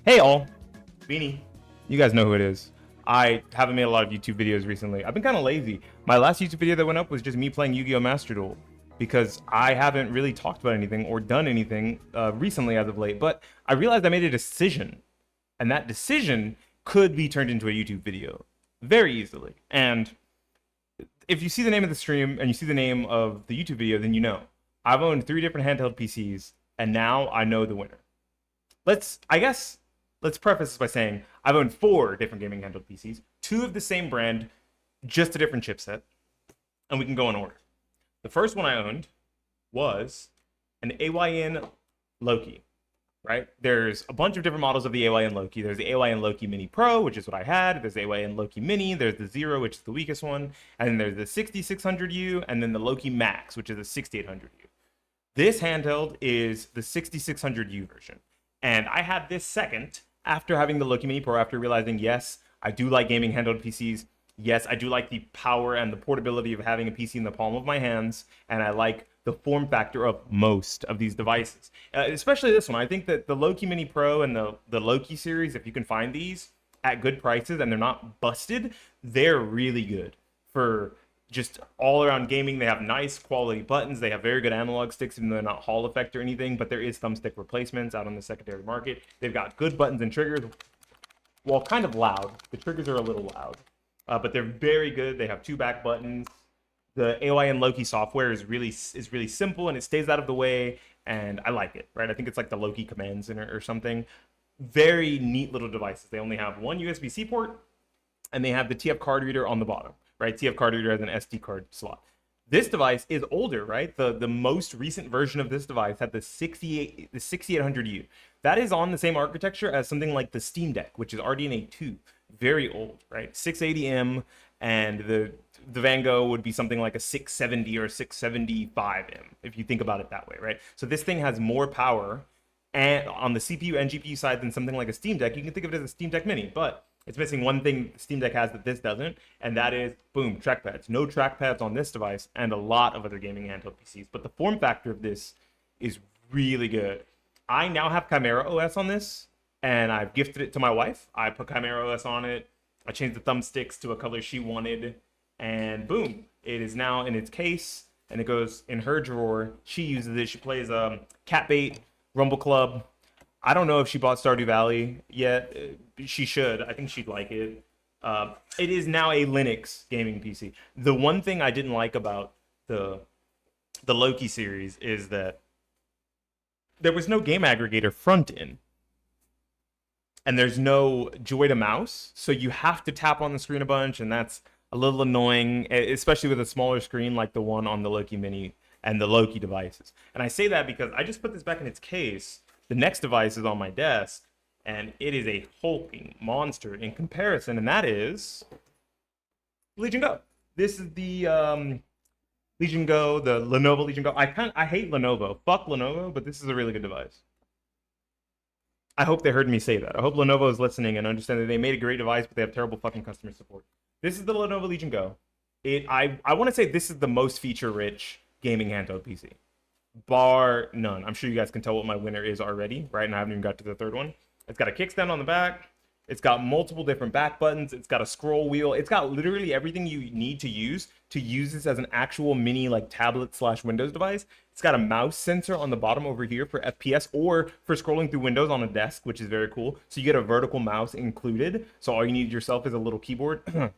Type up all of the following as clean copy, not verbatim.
Hey all, Beanie. You guys know who it is. I haven't made a lot of YouTube videos recently. I've been kind of lazy. My last YouTube video that went up was just me playing Yu-Gi-Oh! Master Duel because I haven't really talked about anything or done anything recently as of late. But I realized I made a decision, and that decision could be turned into a YouTube video very easily. And if you see the name of the stream and you see the name of the YouTube video, then you know. I've owned 3 different handheld PCs, and now I know the winner. Let's preface this by saying I've owned 4 different gaming handheld PCs, 2 of the same brand, just a different chipset, and we can go in order. The first one I owned was an AYN Loki, right? There's a bunch of different models of the AYN Loki. There's the AYN Loki Mini Pro, which is what I had. There's the AYN Loki Mini. There's the Zero, which is the weakest one. And then there's the 6600U, and then the Loki Max, which is the 6800U. This handheld is the 6600U version. And I had this second after having the Loki Mini Pro, after realizing, yes, I do like gaming handheld PCs. Yes, I do like the power and the portability of having a PC in the palm of my hands. And I like the form factor of most of these devices, especially this one. I think that the Loki Mini Pro and the Loki series, if you can find these at good prices and they're not busted, they're really good for just all around gaming. They have nice quality buttons. They have very good analog sticks, even though they're not Hall effect or anything, but there is thumbstick replacements out on the secondary market. They've got good buttons and triggers. While kind of loud, the triggers are a little loud, but they're very good. They have 2 back buttons. The AYN Loki software is really simple, and it stays out of the way, and I like it, right? I think it's like the Loki Command Center or something. Very neat little devices. They only have one USB-C port, and they have the TF card reader on the bottom, right? TF card reader has an SD card slot. This device is older, right? The most recent version of this device had the 6800U. That is on the same architecture as something like the Steam Deck, which is RDNA 2. Very old, right? 680M, and the Van Gogh would be something like a 670 or 675M, if you think about it that way, right? So this thing has more power and on the CPU and GPU side than something like a Steam Deck. You can think of it as a Steam Deck Mini, but it's missing one thing Steam Deck has that this doesn't, and that is, boom, trackpads. No trackpads on this device, and a lot of other gaming handheld PCs. But the form factor of this is really good. I now have Chimera OS on this, and I've gifted it to my wife. I put Chimera OS on it. I changed the thumbsticks to a color she wanted, and boom, it is now in its case, and it goes in her drawer. She uses it. She plays Catbait, Rumble Club. I don't know if she bought Stardew Valley yet. She should. I think she'd like it. It is now a Linux gaming PC. The one thing I didn't like about the Loki series is that there was no game aggregator front end. And there's no joy to mouse, so you have to tap on the screen a bunch, and that's a little annoying, especially with a smaller screen like the one on the Loki Mini and the Loki devices. And I say that because I just put this back in its case. The next device is on my desk, and it is a hulking monster in comparison, and that is Legion Go. This is the Legion Go, the Lenovo Legion Go. I hate Lenovo. Fuck Lenovo, but this is a really good device. I hope they heard me say that. I hope Lenovo is listening and understand that they made a great device, but they have terrible fucking customer support. This is the Lenovo Legion Go. I want to say this is the most feature-rich gaming handheld PC. Bar none. I'm sure you guys can tell what my winner is already, right? And I haven't even got to the third one. It's got a kickstand on the back. It's got multiple different back buttons. It's got a scroll wheel. It's got literally everything you need to use this as an actual mini like tablet / Windows device. It's got a mouse sensor on the bottom over here for FPS or for scrolling through Windows on a desk, which is very cool. So you get a vertical mouse included. So all you need yourself is a little keyboard. I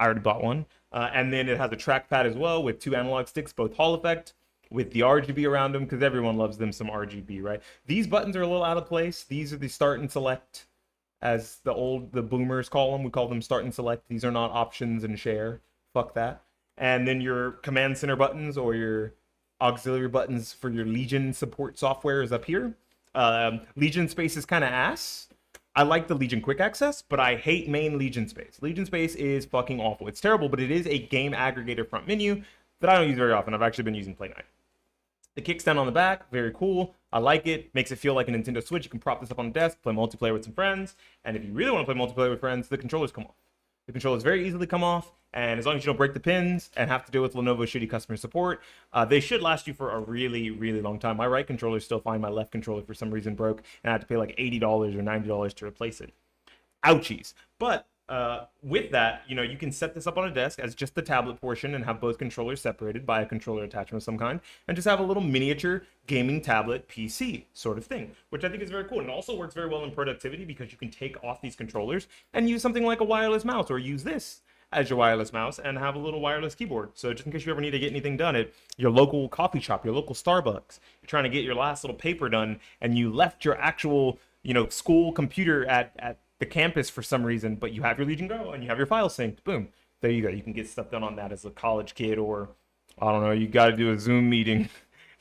already bought one. And then it has a trackpad as well with 2 analog sticks, both Hall effect, with the RGB around them, because everyone loves them some RGB, right? These buttons are a little out of place. These are the start and select, as the boomers call them. We call them start and select. These are not options and share. Fuck that. And then your command center buttons or your auxiliary buttons for your Legion support software is up here. Legion Space is kind of ass. I like the Legion Quick Access, but I hate main Legion Space. Legion Space is fucking awful. It's terrible, but it is a game aggregator front menu that I don't use very often. I've actually been using Play 9. The kickstand on the back, very cool. I like it. Makes it feel like a Nintendo Switch. You can prop this up on the desk, play multiplayer with some friends. And if you really want to play multiplayer with friends, the controllers come off. The controllers very easily come off, and as long as you don't break the pins and have to deal with Lenovo shitty customer support, they should last you for a really, really long time. My right controller is still fine. My left controller, for some reason, broke, and I had to pay like $80 or $90 to replace it. Ouchies. But with that, you can set this up on a desk as just the tablet portion and have both controllers separated by a controller attachment of some kind, and just have a little miniature gaming tablet PC sort of thing, which I think is very cool. And it also works very well in productivity because you can take off these controllers and use something like a wireless mouse, or use this as your wireless mouse and have a little wireless keyboard. So just in case you ever need to get anything done at your local coffee shop, your local Starbucks, you're trying to get your last little paper done and you left your actual, school computer at the campus for some reason, but you have your Legion Go and you have your file synced. Boom. There you go. You can get stuff done on that as a college kid, or I don't know, you got to do a Zoom meeting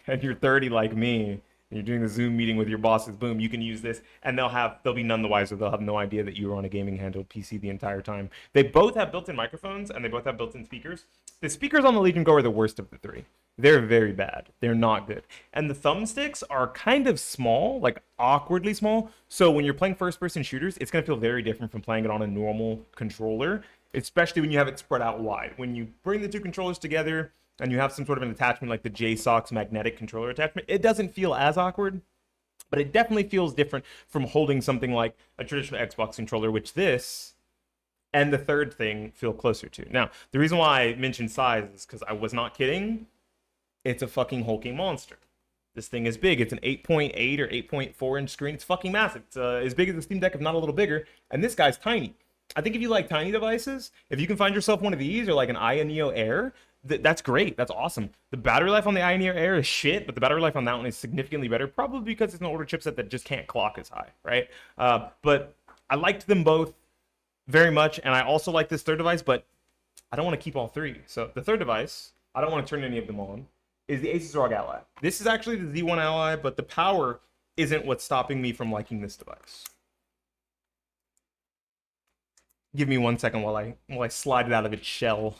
and you're 30 like me, and you're doing a Zoom meeting with your bosses. Boom, you can use this, and they'll be none the wiser. They'll have no idea that you were on a gaming handheld PC the entire time. They both have built-in microphones and they both have built-in speakers. The speakers on the Legion Go are the worst of the three. They're very bad. They're not good. And the thumbsticks are kind of small, like awkwardly small. So when you're playing first-person shooters, it's going to feel very different from playing it on a normal controller, especially when you have it spread out wide. When you bring the two controllers together and you have some sort of an attachment like the JSOX magnetic controller attachment, it doesn't feel as awkward, but it definitely feels different from holding something like a traditional Xbox controller, which this and the third thing feel closer to. Now, the reason why I mentioned size is because I was not kidding. It's a fucking hulking monster. This thing is big. It's an 8.8 or 8.4 inch screen. It's fucking massive. It's as big as the Steam Deck, if not a little bigger. And this guy's tiny. I think if you like tiny devices, if you can find yourself one of these or like an Aya Neo Air, that's great. That's awesome. The battery life on the Aya Neo Air is shit, but the battery life on that one is significantly better, probably because it's an older chipset that just can't clock as high, right? But I liked them both very much, and I also like this third device, but I don't want to keep all three. So the third device, I don't want to turn any of them on, is the Asus ROG Ally. This is actually the Z1 Ally, but the power isn't what's stopping me from liking this device. Give me 1 second while I slide it out of its shell.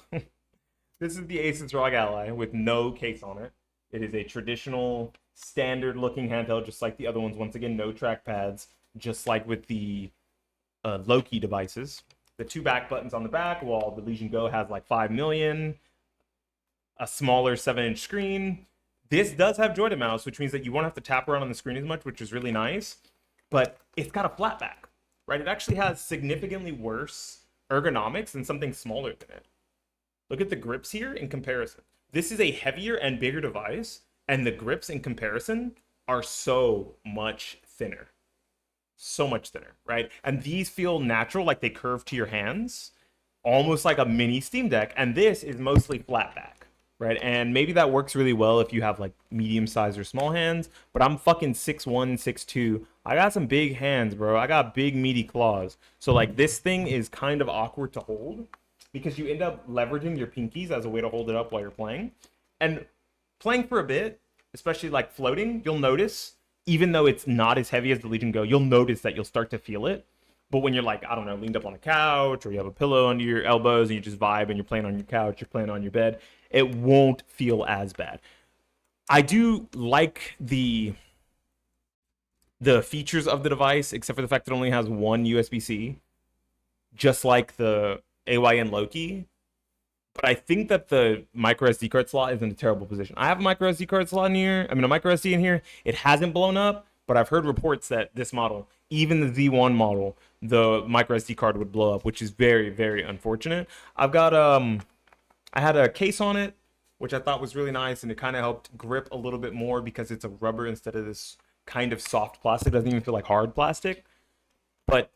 This is the Asus ROG Ally with no case on it. It is a traditional, standard-looking handheld, just like the other ones. Once again, no trackpads, just like with the Loki devices. The two back buttons on the back, while the Legion Go has like 5 million. A smaller 7-inch screen. This does have jointed mouse, which means that you won't have to tap around on the screen as much, which is really nice. But it's got a flat back, right? It actually has significantly worse ergonomics than something smaller than it. Look at the grips here in comparison. This is a heavier and bigger device, and the grips in comparison are so much thinner. So much thinner, right? And these feel natural, like they curve to your hands, almost like a mini Steam Deck. And this is mostly flat back. Right, and maybe that works really well if you have like medium size or small hands, but I'm fucking 6'1", 6'2". I got some big hands, bro. I got big meaty claws. So like this thing is kind of awkward to hold because you end up leveraging your pinkies as a way to hold it up while you're playing. And playing for a bit, especially like floating, you'll notice, even though it's not as heavy as the Legion Go, you'll notice that you'll start to feel it. But when you're like, I don't know, leaned up on a couch, or you have a pillow under your elbows and you just vibe and you're playing on your couch, you're playing on your bed, it won't feel as bad. I do like the features of the device, except for the fact that it only has one USB-C, just like the AYN Loki. But I think that the micro SD card slot is in a terrible position. I have a micro SD card slot in here. I mean, a micro SD in here. It hasn't blown up, but I've heard reports that this model, even the Z1 model, the micro SD card would blow up, which is very, very unfortunate. I've got I had a case on it, which I thought was really nice, and it kind of helped grip a little bit more because it's a rubber instead of this kind of soft plastic. It doesn't even feel like hard plastic. But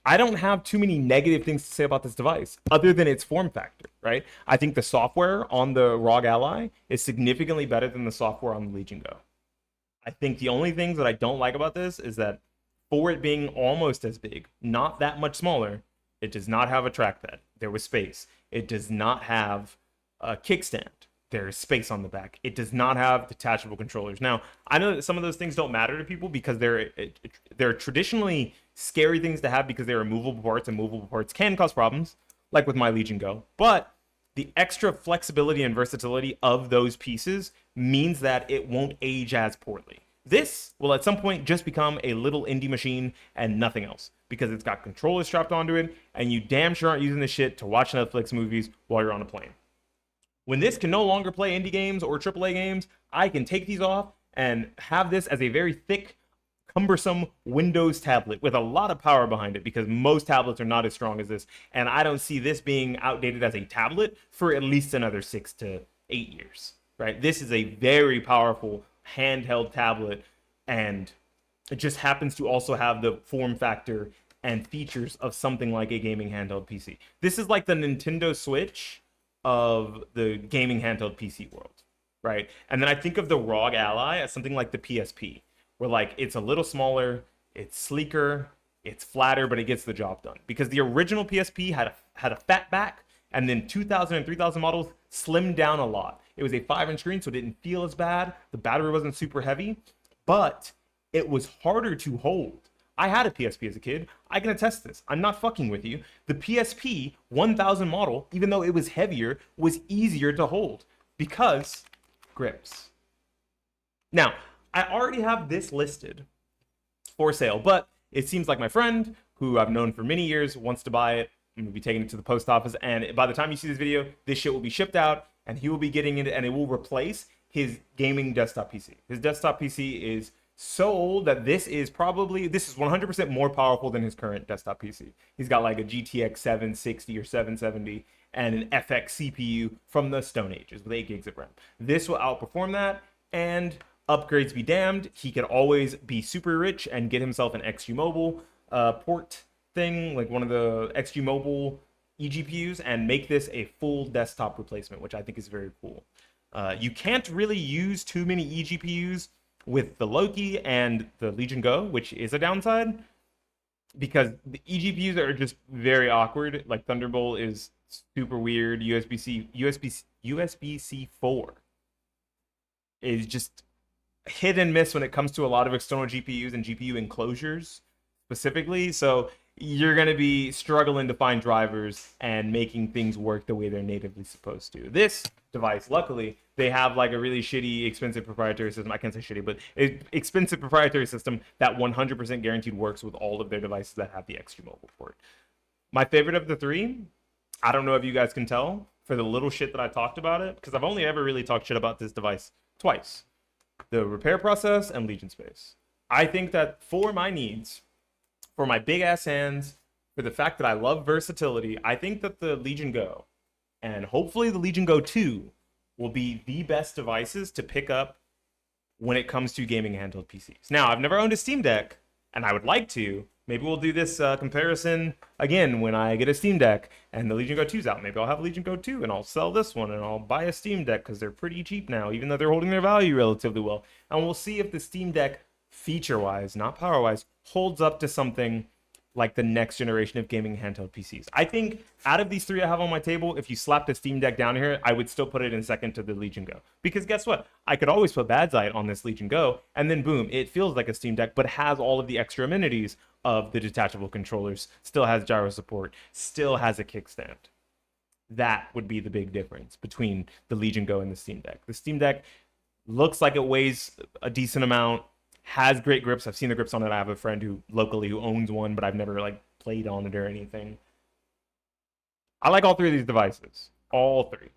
I don't have too many negative things to say about this device, other than its form factor, right? I think the software on the ROG Ally is significantly better than the software on the Legion Go. I think the only things that I don't like about this is that for it being almost as big, not that much smaller, it does not have a trackpad. There was space. It does not have a kickstand. There is space on the back. It does not have detachable controllers. Now, I know that some of those things don't matter to people because they're traditionally scary things to have because they're movable parts, and movable parts can cause problems, like with my Legion Go. But the extra flexibility and versatility of those pieces means that it won't age as poorly, This will at some point just become a little indie machine and nothing else because it's got controllers strapped onto it, and you damn sure aren't using this shit to watch Netflix movies while you're on a plane. When this can no longer play indie games or AAA games, I can take these off and have this as a very thick, cumbersome Windows tablet with a lot of power behind it because most tablets are not as strong as this. And I don't see this being outdated as a tablet for at least another 6 to 8 years, right? This is a very powerful handheld tablet, and it just happens to also have the form factor and features of something like a gaming handheld PC. This is like the Nintendo Switch of the gaming handheld PC world, right? And then I think of the ROG Ally as something like the PSP, where like it's a little smaller, it's sleeker, it's flatter, but it gets the job done. Because the original PSP had a fat back, and then 2000 and 3000 models slimmed down a lot. It was a 5-inch screen, so it didn't feel as bad. The battery wasn't super heavy, but it was harder to hold. I had a PSP as a kid. I can attest this. I'm not fucking with you. The PSP 1000 model, even though it was heavier, was easier to hold because grips. Now, I already have this listed for sale, but it seems like my friend, who I've known for many years, wants to buy it. I'm going to be taking it to the post office, and by the time you see this video, this shit will be shipped out, and he will be getting it, and it will replace his gaming desktop PC. His desktop PC is so old that this is 100% more powerful than his current desktop PC. He's got like a GTX 760 or 770 and an FX CPU from the Stone Ages with 8 gigs of RAM. This will outperform that, and upgrades be damned, he could always be super rich and get himself an XG Mobile port thing, like one of the XG Mobile eGPUs, and make this a full desktop replacement, which I think is very cool. You can't really use too many eGPUs with the Loki and the Legion Go, which is a downside, because the eGPUs are just very awkward. Like Thunderbolt is super weird. USB-C 4 is just hit and miss when it comes to a lot of external GPUs and GPU enclosures specifically. So you're going to be struggling to find drivers and making things work the way they're natively supposed to. This device, luckily, they have like a really shitty, expensive proprietary system. I can't say shitty, but expensive proprietary system that 100% guaranteed works with all of their devices that have the XG Mobile port. My favorite of the three, I don't know if you guys can tell for the little shit that I talked about it, because I've only ever really talked shit about this device twice. The repair process and Legion space. I think that for my needs, for my big ass hands, for the fact that I love versatility, I think that the Legion Go and hopefully the Legion Go 2 will be the best devices to pick up when it comes to gaming handheld PCs. Now, I've never owned a Steam Deck, and I would like to. Maybe we'll do this comparison again when I get a Steam Deck and the Legion Go 2's out. Maybe I'll have a Legion Go 2 and I'll sell this one and I'll buy a Steam Deck because they're pretty cheap now, even though they're holding their value relatively well. And we'll see if the Steam Deck, feature-wise, not power-wise, holds up to something like the next generation of gaming handheld PCs. I think out of these three I have on my table, if you slap the Steam Deck down here, I would still put it in second to the Legion Go. Because guess what? I could always put Bad Sight on this Legion Go, and then boom, it feels like a Steam Deck, but has all of the extra amenities of the detachable controllers, still has gyro support, still has a kickstand. That would be the big difference between the Legion Go and the Steam Deck. The Steam Deck looks like it weighs a decent amount, has great grips. I've seen the grips on it. I have a friend who owns one, but I've never like played on it or anything. I like all three of these devices, all three.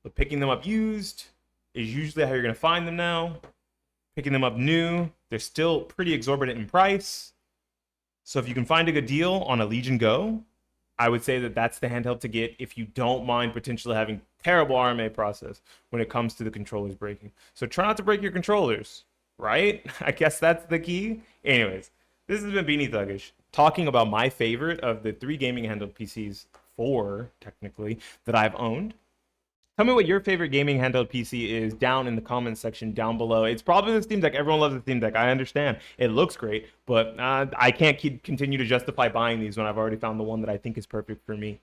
But picking them up used is usually how you're going to find them now. Picking them up new, they're still pretty exorbitant in price. So if you can find a good deal on a Legion Go, I would say that that's the handheld to get if you don't mind potentially having terrible RMA process when it comes to the controllers breaking. So try not to break your controllers. Right? I guess that's the key. Anyways, this has been Beanie Thuggish talking about my favorite of the three gaming handheld PCs, four technically, that I've owned. Tell me what your favorite gaming handheld PC is down in the comments section down below. It's probably the Steam Deck. Everyone loves the Steam Deck. I understand. It looks great, but I can't continue to justify buying these when I've already found the one that I think is perfect for me.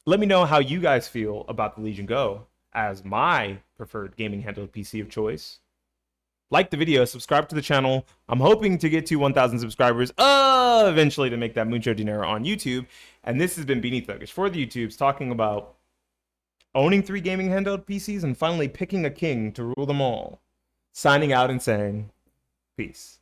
Let me know how you guys feel about the Legion Go as my preferred gaming handheld PC of choice. Like the video, subscribe to the channel. I'm hoping to get to 1,000 subscribers eventually to make that mucho dinero on YouTube. And this has been Beanie Thuggish for the YouTubes, talking about owning three gaming handheld PCs and finally picking a king to rule them all. signing out and saying peace.